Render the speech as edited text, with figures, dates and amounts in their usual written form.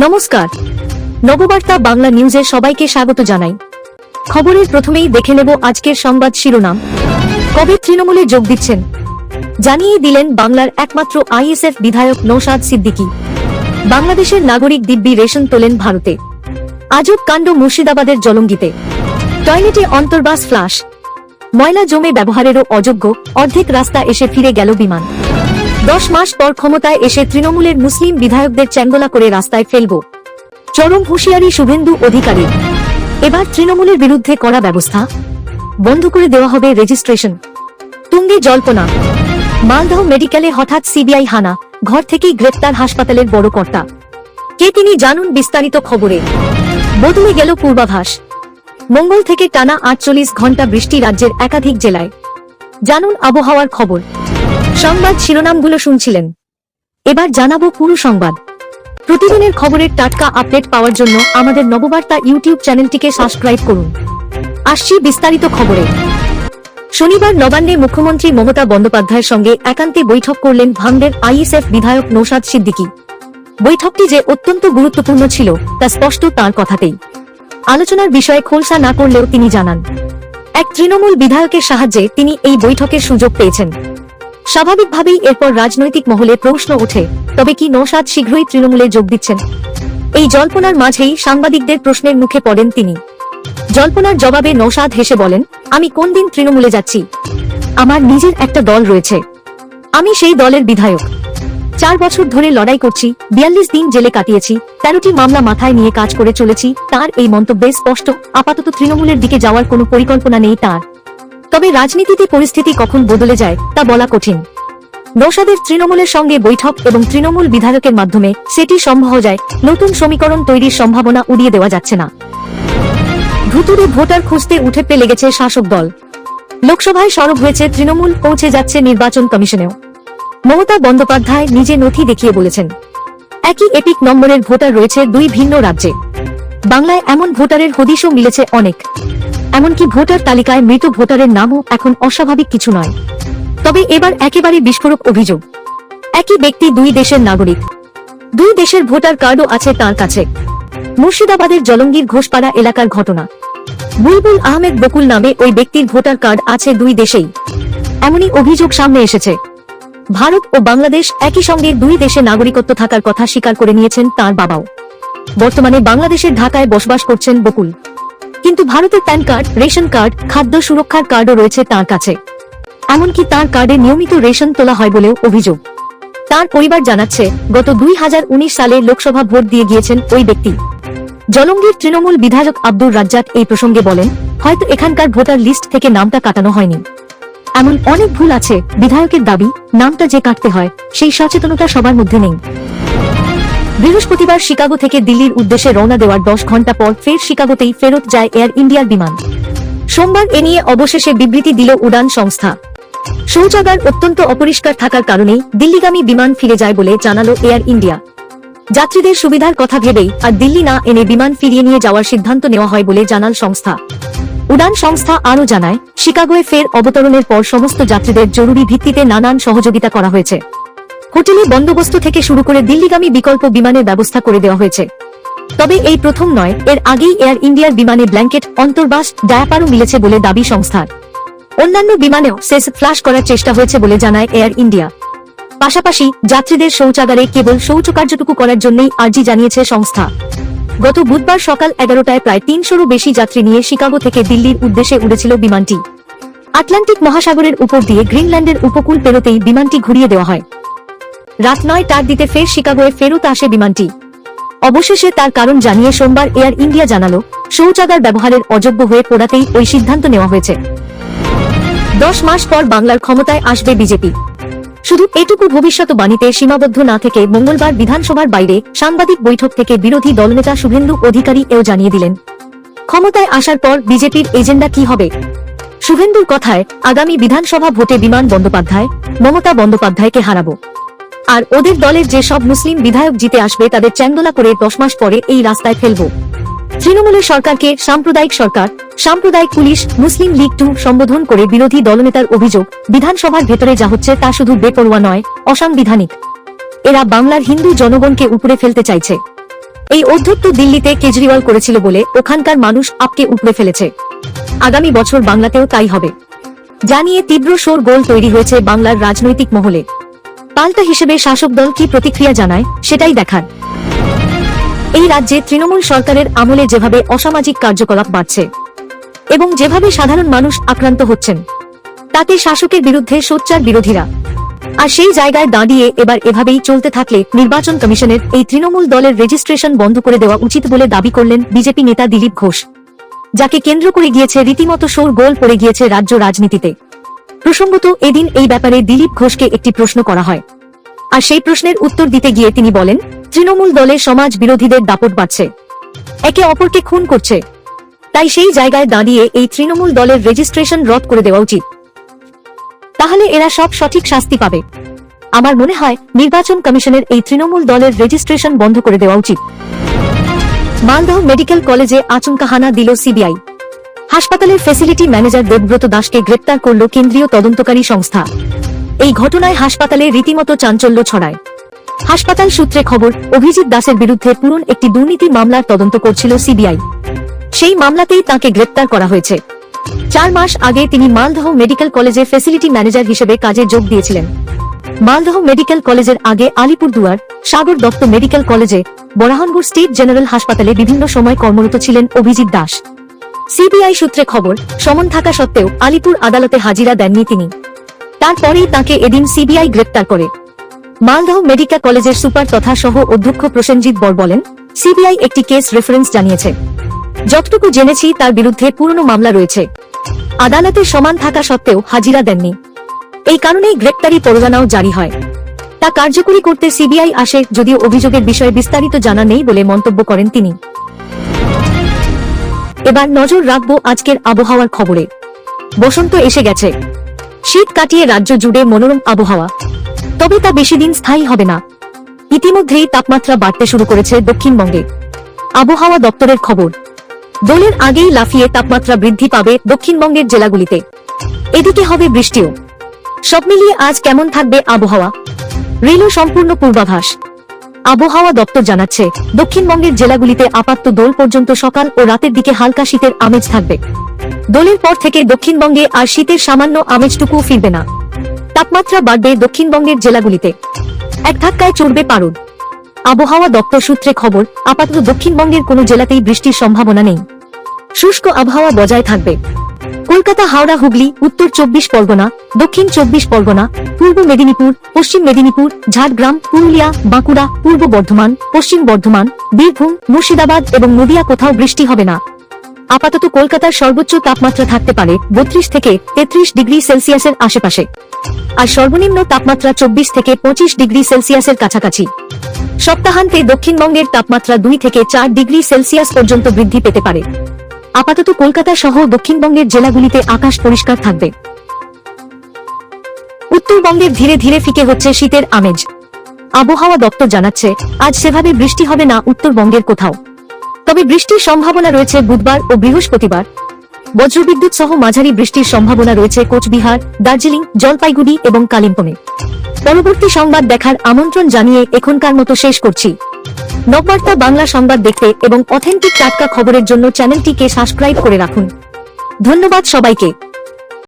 নমস্কার, নববার্তা বাংলা নিউজে সবাইকে স্বাগত জানাই। খবরের প্রথমেই দেখে নেব আজকের সংবাদ শিরোনাম। কবে তৃণমূলে যোগ দিচ্ছেন জানিয়ে দিলেন বাংলার একমাত্র আইএসএফ বিধায়ক নওশাদ সিদ্দিকী। বাংলাদেশের নাগরিক দিব্যি রেশন তোলেন ভারতে। আজব কাণ্ড মুর্শিদাবাদের জলঙ্গিতে। টয়লেটে অন্তর্বাস ফ্লাশ, ময়লা জমে ব্যবহারেরও অযোগ্য, অর্ধেক রাস্তা এসে ফিরে গেল বিমান। 10 মাস পর ক্ষমতায় এসে তৃণমূলের মুসলিম বিধায়কদের চ্যাঙ্গলা করে রাস্তায় ফেলব, চরম হুঁশিয়ারি শুভেন্দু অধিকারী। এবার তৃণমূলের বিরুদ্ধে কড়া ব্যবস্থা, বন্ধ করে দেওয়া হবে রেজিস্ট্রেশন। তুঙ্গে জল্পনা, মালদহ মেডিকেলে হঠাৎ সিবিআই হানা, ঘর থেকেই গ্রেপ্তার হাসপাতালের বড় কর্তা। কে তিনি জানুন বিস্তারিত খবরে। বদলে গেল পূর্বাভাস। মঙ্গল থেকে টানা 48 ঘন্টা বৃষ্টি রাজ্যের একাধিক জেলায়। জানুন আবহাওয়ার খবর। সংবাদ শিরোনামগুলো শুনছিলেন, এবার জানাবো পুরো সংবাদ। প্রতিদিনের খবরের টাটকা আপডেট পাওয়ার জন্য আমাদের নববার্তা ইউটিউব চ্যানেলটিকে সাবস্ক্রাইব করুন। আসছি বিস্তারিত খবরে। শনিবার নবান্নে মুখ্যমন্ত্রী মমতা বন্দ্যোপাধ্যায়ের সঙ্গে একান্তে বৈঠক করলেন ভাঙড়ের আইএসএফ বিধায়ক নওশাদ সিদ্দিকী। বৈঠকটি যে অত্যন্ত গুরুত্বপূর্ণ ছিল তা স্পষ্ট তাঁর কথাতেই। আলোচনার বিষয়ে খোলসা না করলেও তিনি জানান, এক তৃণমূল বিধায়কের সাহায্যে তিনি এই বৈঠকের সুযোগ পেয়েছেন। স্বাভাবিকভাবেই এরপর রাজনৈতিক মহলে প্রশ্ন ওঠে, তবে কি নওশাদ শীঘ্রই তৃণমূলে যোগ দিচ্ছেন? এই জল্পনার মাঝেই সাংবাদিকদের প্রশ্নের মুখে পড়েন তিনি। জল্পনার জবাবে নওশাদ হেসে বলেন, আমি কোন দিন তৃণমূলে যাচ্ছি? আমার নিজের একটা দল রয়েছে, আমি সেই দলের বিধায়ক। 4 বছর ধরে লড়াই করছি, 42 দিন জেলে কাটিয়েছি, 13টি মামলা মাথায় নিয়ে কাজ করে চলেছি। তার এই মন্তব্যে স্পষ্ট আপাতত তৃণমূলের দিকে যাওয়ার কোনো পরিকল্পনা নেই তার। তবে রাজনীতিতে পরিস্থিতি কখন বদলে যায় তা বলা কঠিন। নওশাদের তৃণমূলের সঙ্গে বৈঠক এবং তৃণমূল বিধায়কের মাধ্যমে সেটি সম্ভব যায়। নতুন সমীকরণ তৈরির সম্ভাবনা উড়িয়ে দেওয়া যাচ্ছে না। ভুতুড়ে ভোটার খুঁজতে উঠে পড়ে লেগেছে শাসক দল। লোকসভায় সরব হয়েছে তৃণমূল, পৌঁছে যাচ্ছে নির্বাচন কমিশনেও। মমতা বন্দ্যোপাধ্যায় নিজে নথি দেখিয়ে বলেছেন, একই এপিক নম্বরের ভোটার রয়েছে 2 ভিন্ন রাজ্যে। বাংলায় এমন ভোটারের হদিশও মিলেছে অনেক। এমনকি ভোটার তালিকায় মৃত ভোটারের নামও এখন অস্বাভাবিক কিছু নয়। তবে এবার একেবারে বিস্ফোরক অভিযোগ। একই ব্যক্তি 2 দেশের নাগরিক, 2 দেশের ভোটার কার্ডও আছে তার কাছে। মুর্শিদাবাদের জলঙ্গির ঘোষপাড়া এলাকার ঘটনা। বুলবুল আহমেদ বকুল নামে ওই ব্যক্তির ভোটার কার্ড আছে 2 দেশেই। এমনই অভিযোগ সামনে এসেছে। ভারত ও বাংলাদেশ একই সঙ্গে 2 দেশে নাগরিকত্ব থাকার কথা স্বীকার করে নিয়েছেন তার বাবাও। বর্তমানে বাংলাদেশের ঢাকায় বসবাস করছেন বকুল, কিন্তু ভারতের প্যান কার্ড, রেশন কার্ড, খাদ্য সুরক্ষার কার্ডও রয়েছে তার কাছে। এমনকি তার কার্ডে নিয়মিত রেশন তোলা হয় বলেও অভিযোগ। তার পরিবার জানাচ্ছে, গত 2019 সালে লোকসভা ভোট দিয়ে গিয়েছেন ওই ব্যক্তি। জলঙ্গির তৃণমূল বিধায়ক আব্দুর রাজ্জাক এই প্রসঙ্গে বলেন, হয়তো এখানকার ভোটার লিস্ট থেকে নামটা কাটানো হয়নি। এমন অনেক ভুল আছে। বিধায়কের দাবি, নামটা যে কাটতে হয় সেই সচেতনতা সবার মধ্যে নেই। বৃহস্পতিবার শিকাগো থেকে দিল্লির উদ্দেশ্যে রওনা দেওয়ার 10 ঘন্টা পর ফের শিকাগোতেই ফেরত যায় এয়ার ইন্ডিয়ার বিমান। সোমবার এ নিয়ে অবশেষে বিবৃতি দিল উড়ান সংস্থা। শৌচাগার অত্যন্ত অপরিষ্কার থাকার কারণেই দিল্লিগামী বিমান ফিরে যায় বলে জানালো এয়ার ইন্ডিয়া। যাত্রীদের সুবিধার কথা ভেবেই আর দিল্লি না এনে বিমান ফিরিয়ে নিয়ে যাওয়ার সিদ্ধান্ত নেওয়া হয় বলে জানাল সংস্থা। উড়ান সংস্থা আরও জানায়, শিকাগোয় ফের অবতরণের পর সমস্ত যাত্রীদের জরুরি ভিত্তিতে নানান সহযোগিতা করা হয়েছে। হোটেলে বন্দোবস্ত থেকে শুরু করে দিল্লিগামী বিকল্প বিমানের ব্যবস্থা করে দেওয়া হয়েছে। তবে এই প্রথম নয়, এর আগেই এয়ার ইন্ডিয়ার বিমানে ব্ল্যাঙ্কেট, অন্তর্বাস, ডায়াপারও মিলেছে বলে দাবি সংস্থার। অন্যান্য বিমানেও সেস ফ্লাশ করার চেষ্টা হয়েছে বলে জানায় এয়ার ইন্ডিয়া। পাশাপাশি যাত্রীদের শৌচাগারে কেবল শৌচকার্যটুকু করার জন্যই আর্জি জানিয়েছে সংস্থা। গত বুধবার সকাল 11টায় প্রায় 300-রও বেশি যাত্রী নিয়ে শিকাগো থেকে দিল্লির উদ্দেশ্যে উড়েছিল বিমানটি। আটলান্টিক মহাসাগরের উপর দিয়ে গ্রিনল্যান্ডের উপকূল পেরোতেই বিমানটি ঘুরিয়ে দেওয়া হয়। রাত 9টার দিকে ফের শিকাগোয় ফেরত আসে বিমানটি। অবশেষে তার কারণ জানিয়ে সোমবার এয়ার ইন্ডিয়া জানালো, শৌচাগার ব্যবহারের অযোগ্য হয়ে পড়াতেই ওই সিদ্ধান্ত নেওয়া হয়েছে। 10 মাস পর বাংলার ক্ষমতায় আসবে বিজেপি। শুধু এটুকু ভবিষ্যৎবাণীতে সীমাবদ্ধ না থেকে মঙ্গলবার বিধানসভার বাইরে সাংবাদিক বৈঠক থেকে বিরোধী দলনেতা শুভেন্দু অধিকারী এও জানিয়ে দিলেন, ক্ষমতায় আসার পর বিজেপির এজেন্ডা কি হবে। শুভেন্দুর কথায়, আগামী বিধানসভা ভোটে বিমান বন্দ্যোপাধ্যায়, মমতা বন্দ্যোপাধ্যায়কে হারাবো। আর ওদের দলের যে সব মুসলিম বিধায়ক জিতে আসবে তাদের চ্যাঙ্গলা করে 10 মাস পরে এই রাস্তায় ফেলবো। তৃণমূলের সরকারকে সাম্প্রদায়িক সরকার, সাম্প্রদায়িক পুলিশ, মুসলিম লীগ 2 সম্বোধন করে বিরোধী দলনেতার অভিযোগ, বিধানসভার ভেতরে যা হচ্ছে তা শুধু বেপরোয়া নয়, অসাংবিধানিক। এরা বাংলার হিন্দু জনগণকে উপরে ফেলতে চাইছে। এই অধ্যত্ত দিল্লিতে কেজরিওয়াল করেছিল বলে ওখানকার মানুষ আপকে উপড়ে ফেলেছে। আগামী বছর বাংলাতেও তাই হবে জানিয়ে তীব্র শোরগোল তৈরি হয়েছে বাংলার রাজনৈতিক মহলে। পাল্টা হিসেবে শাসক দল কি প্রতিক্রিয়া জানায় সেটাই দেখার। এই রাজ্যে তৃণমূল সরকারের আমলে যেভাবে অসামাজিক কার্যকলাপ বাড়ছে এবং যেভাবে সাধারণ মানুষ আক্রান্ত হচ্ছেন, তাতে শাসকের বিরুদ্ধে সোচ্চার বিরোধীরা। আর সেই জায়গায় দাঁড়িয়ে এবার এভাবেই চলতে থাকলে নির্বাচন কমিশনের এই তৃণমূল দলের রেজিস্ট্রেশন বন্ধ করে দেওয়া উচিত বলে দাবি করলেন বিজেপি নেতা দিলীপ ঘোষ, যাকে কেন্দ্র করে গিয়েছে রীতিমতো শোরগোল পড়ে গিয়েছে রাজ্য রাজনীতিতে। প্রসঙ্গত এদিন এই ব্যাপারে দিলীপ ঘোষকে একটি প্রশ্ন করা হয়, আর সেই প্রশ্নের উত্তর দিতে গিয়ে তিনি বলেন, তৃণমূল দলে সমাজ বিরোধীদের দাপট বাড়ছে, একে অপরকে খুন করছে, তাই সেই জায়গায় দাঁড়িয়ে এই তৃণমূল দলের রেজিস্ট্রেশন রদ করে দেওয়া উচিত, তাহলে এরা সব সঠিক শাস্তি পাবে। আমার মনে হয় নির্বাচন কমিশনের এই তৃণমূল দলের রেজিস্ট্রেশন বন্ধ করে দেওয়া উচিত। মালদহ মেডিকেল কলেজে আচমকা হানা দিল সিবিআই। হাসপাতালের ফ্যাসিলিটি ম্যানেজার দেবব্রত দাসকে গ্রেপ্তার করল কেন্দ্রীয় তদন্তকারী সংস্থা। এই ঘটনায় হাসপাতালে রীতিমতো চাঞ্চল্য ছড়ায়। হাসপাতাল সূত্রে খবর, অভিজিৎ দাসের বিরুদ্ধে পুরনো একটি দুর্নীতি মামলার তদন্ত করছিল সিবিআই। সেই মামলাতেই তাঁকে গ্রেপ্তার করা হয়েছে। 4 মাস আগে তিনি মালদহ মেডিকেল কলেজে ফ্যাসিলিটি ম্যানেজার হিসেবে কাজে যোগ দিয়েছিলেন। মালদহ মেডিকেল কলেজের আগে আলিপুরদুয়ার, সাগর দত্ত মেডিকেল কলেজে, বরাহনগর স্টেট জেনারেল হাসপাতালে বিভিন্ন সময় কর্মরত ছিলেন অভিজিৎ দাস। সিবিআই সূত্রে খবর, সমন থাকা সত্ত্বেও আলিপুর আদালতে হাজিরা দেননি তিনি। তারপরেই তাঁকে এদিন সিবিআই গ্রেপ্তার করে। মালদহ মেডিকেল কলেজের সুপার তথা সহ অধ্যক্ষ প্রসেনজিৎ বর বলেন, সিবিআই একটি কেস রেফারেন্স জানিয়েছে। যতটুকু জেনেছি তার বিরুদ্ধে পুরনো মামলা রয়েছে। আদালতে সমান থাকা সত্ত্বেও হাজিরা দেননি, এই কারণেই গ্রেপ্তারি পরোয়ানাও জারি হয়। তা কার্যকরী করতে সিবিআই আসে, যদিও অভিযোগের বিষয়ে বিস্তারিত জানা নেই বলে মন্তব্য করেন তিনি। এবার নজর রাখবো আজকের আবহাওয়ার খবরে। বসন্ত এসে গেছে, শীত কাটিয়ে রাজ্য জুড়ে মনোরম আবহাওয়া, তবে তা বেশি দিন স্থায়ী হবে না। ইতিমধ্যেই তাপমাত্রা বাড়তে শুরু করেছে দক্ষিণবঙ্গে। আবহাওয়া দপ্তরের খবর, দোলের আগেই লাফিয়ে তাপমাত্রা বৃদ্ধি পাবে দক্ষিণবঙ্গের জেলাগুলিতে। এদিকে হবে বৃষ্টিও। সব মিলিয়ে আজ কেমন থাকবে আবহাওয়া, রেল সম্পূর্ণ পূর্বাভাস। আবহাওয়া দপ্তর জানাচ্ছে, দক্ষিণবঙ্গের জেলাগুলিতে আপাতত দোল পর্যন্ত সকাল ও রাতের দিকে হালকা শীতের আমেজ থাকবে। দোলের পর থেকে দক্ষিণবঙ্গে আর শীতের সামান্য আমেজটুকুও ফিরবে না। তাপমাত্রা বাড়বে দক্ষিণবঙ্গের জেলাগুলিতে, এক ধাক্কায় চড়বে পারদ। আবহাওয়া দপ্তর সূত্রে খবর, আপাতত দক্ষিণবঙ্গের কোনো জেলাতেই বৃষ্টির সম্ভাবনা নেই। শুষ্ক আবহাওয়া বজায় থাকবে। কলকাতা, হাওড়া, হুগলি, উত্তর 24 পরগনা, দক্ষিণ 24 পরগনা, পূর্ব মেদিনীপুর, পশ্চিম মেদিনীপুর, ঝাড়গ্রাম, পুরুলিয়া, বাঁকুড়া, পূর্ব বর্ধমান, পশ্চিম বর্ধমান, বীরভূম, মুর্শিদাবাদ এবং নদিয়া কোথাও বৃষ্টি হবে না। আপাতত কলকাতার সর্বোচ্চ তাপমাত্রা থাকতে পারে 32 থেকে 33 ডিগ্রি সেলসিয়াসের আশেপাশে, আর সর্বনিম্ন তাপমাত্রা 24 থেকে 25 ডিগ্রি সেলসিয়াসের কাছাকাছি। সপ্তাহান্তে দক্ষিণবঙ্গের তাপমাত্রা 2 থেকে 4 ডিগ্রি সেলসিয়াস পর্যন্ত বৃদ্ধি পেতে পারে। আপাতত কলকাতা সহ দক্ষিণবঙ্গের জেলাগুলিতে আকাশ পরিষ্কার থাকবে। উত্তরবঙ্গের ধীরে ধীরে ফিকে হচ্ছে শীতের আমেজ। আবহাওয়া দপ্তর জানাচ্ছে, আজ সেভাবে বৃষ্টি হবে না উত্তরবঙ্গের কোথাও, তবে বৃষ্টির সম্ভাবনা রয়েছে বুধবার ও বৃহস্পতিবার। বজ্রবিদ্যুৎ সহ মাঝারি বৃষ্টির সম্ভাবনা রয়েছে কোচবিহার, দার্জিলিং, জলপাইগুড়ি এবং কালিম্পংয়ে। পরবর্তী সংবাদ দেখার আমন্ত্রণ জানিয়ে এখনকার মতো শেষ করছি। নববার্তা বাংলা সংবাদ দেখতে এবং অথেন্টিক টাটকা খবরের জন্য চ্যানেলটিকে সাবস্ক্রাইব করে রাখুন। ধন্যবাদ সবাইকে।